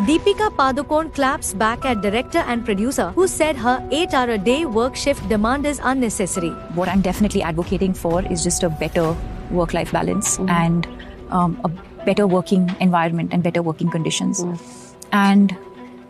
Deepika Padukone claps back at director and producer who said her 8-hour-a-day work shift demand is unnecessary. What I'm definitely advocating for is just a better work-life balance and a better working environment and better working conditions. And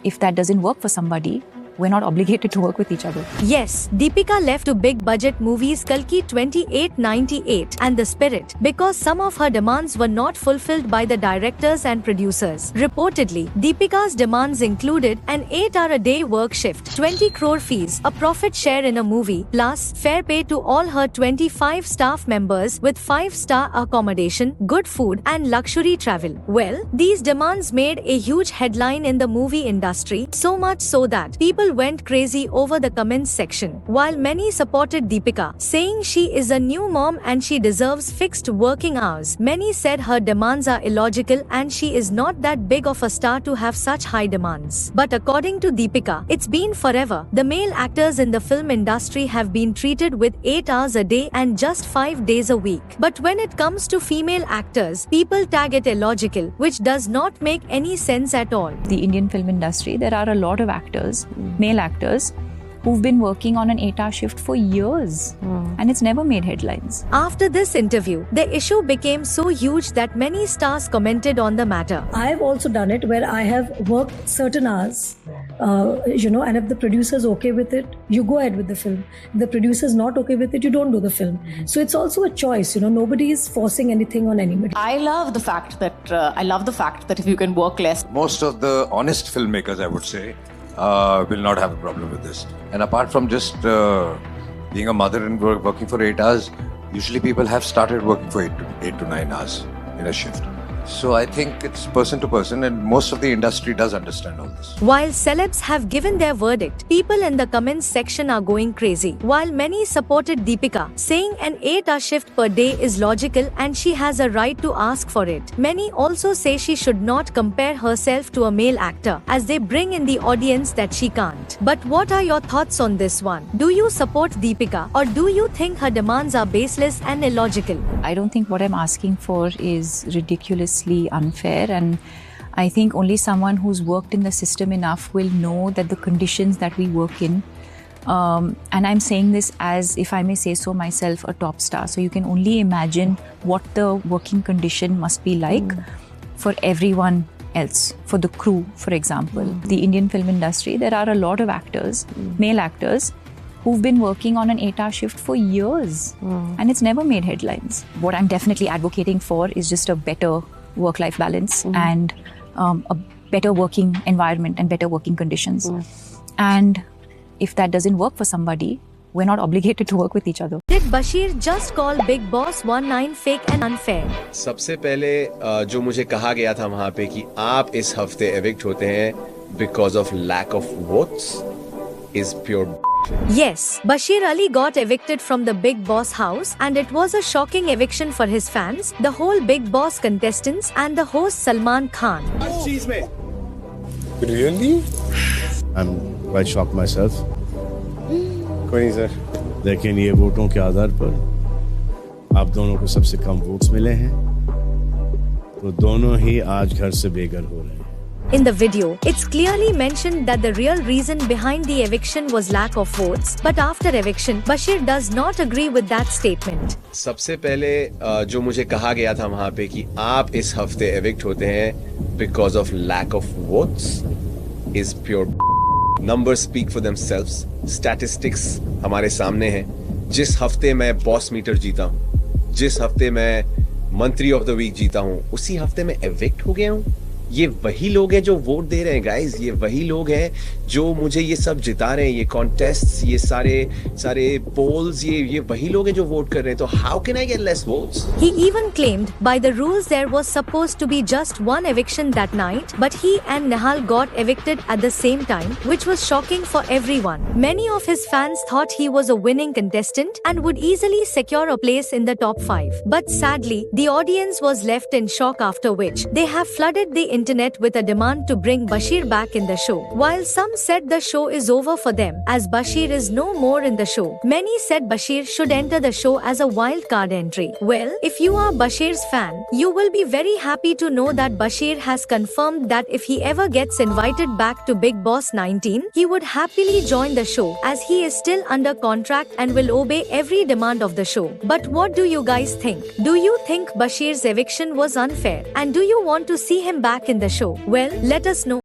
if that doesn't work for somebody, we're not obligated to work with each other. Yes, Deepika left to big budget movies Kalki 2898 and The Spirit because some of her demands were not fulfilled by the directors and producers. Reportedly, Deepika's demands included an 8-hour-a-day work shift, 20 crore fees, a profit share in a movie, plus fair pay to all her 25 staff members with 5-star accommodation, good food and luxury travel. Well, these demands made a huge headline in the movie industry, so much so that people went crazy over the comments section. While many supported Deepika, saying she is a new mom and she deserves fixed working hours, many said her demands are illogical and she is not that big of a star to have such high demands. But according to Deepika, it's been forever. The male actors in the film industry have been treated with 8 hours a day and just 5 days a week. But when it comes to female actors, people tag it illogical, which does not make any sense at all. The Indian film industry, there are a lot of actors, male actors, who've been working on an 8-hour shift for years and it's never made headlines. After this interview, the issue became so huge that many stars commented on the matter. I've also done it where I have worked certain hours, and if the producer's okay with it, you go ahead with the film. If the producer's not okay with it, you don't do the film. So it's also a choice, nobody is forcing anything on anybody. I love the fact that if you can work less. Most of the honest filmmakers, I would say, will not have a problem with this. And apart from just being a mother and working for 8 hours, usually people have started working for 8 to 9 hours in a shift. So I think it's person to person and most of the industry does understand all this. While celebs have given their verdict, people in the comments section are going crazy. While many supported Deepika, saying an 8-hour shift per day is logical and she has a right to ask for it, many also say she should not compare herself to a male actor as they bring in the audience that she can't. But what are your thoughts on this one? Do you support Deepika or do you think her demands are baseless and illogical? I don't think what I'm asking for is ridiculously unfair, and I think only someone who's worked in the system enough will know that the conditions that we work in, and I'm saying this as, if I may say so myself, a top star. So you can only imagine what the working condition must be like for everyone else, for the crew, for example. The Indian film industry, there are a lot of actors, male actors, who've been working on an 8-hour shift for years and it's never made headlines. What I'm definitely advocating for is just a better work-life balance and a better working environment and better working conditions. And if that doesn't work for somebody, we're not obligated to work with each other. Did Bashir just call Big Boss 19 fake and unfair? सबसे पहले जो मुझे कहा गया था वहाँ पे कि आप इस हफ्ते एविक्ट होते हैं because of lack of votes is pure. Yes, Bashir Ali got evicted from the Big Boss house and it was a shocking eviction for his fans, the whole Big Boss contestants and the host Salman Khan. Really? I'm quite shocked myself. कोई नहीं sir, लेकिन ये वोटों के आधार पर आप दोनों को सबसे कम वोट्स मिले हैं, तो दोनों ही आज घर से बेघर हो रहे हैं. In the video, it's clearly mentioned that the real reason behind the eviction was lack of votes, but after eviction, Bashir does not agree with that statement. सबसे पहले जो मुझे कहा गया था वहाँ पे कि आप इस हफ्ते एविक्ट होते हैं because of lack of votes is pure. Numbers speak for themselves. Statistics हमारे सामने हैं. जिस हफ्ते मैं बॉस मीटर जीता हूँ, जिस हफ्ते मैं मंत्री ऑफ द वीक जीता हूँ, उसी हफ्ते मैं एविक्ट हो गया हूँ. ये वही लोग हैं जो वोट दे रहे हैं गाइस, ये वही लोग हैं जो मुझे ये सब जिता रहे हैं, ये कॉन्टेस्ट्स, ये सारे पोल्स, ये वही लोग हैं जो वोट कर रहे हैं. तो how can I get less votes? He even claimed by the rules there was supposed to be just one eviction that night, but he and Nihal got evicted at the same time, which was shocking for everyone. Many of his fans thought he was a winning contestant and would easily secure a place in the top 5. But sadly, the audience was left in shock, after which they have flooded the internet with a demand to bring Bashir back in the show. While some said the show is over for them, as Bashir is no more in the show, many said Bashir should enter the show as a wild card entry. Well, if you are Bashir's fan, you will be very happy to know that Bashir has confirmed that if he ever gets invited back to Bigg Boss 19, he would happily join the show, as he is still under contract and will obey every demand of the show. But what do you guys think? Do you think Bashir's eviction was unfair? And do you want to see him back in the show? Well, let us know.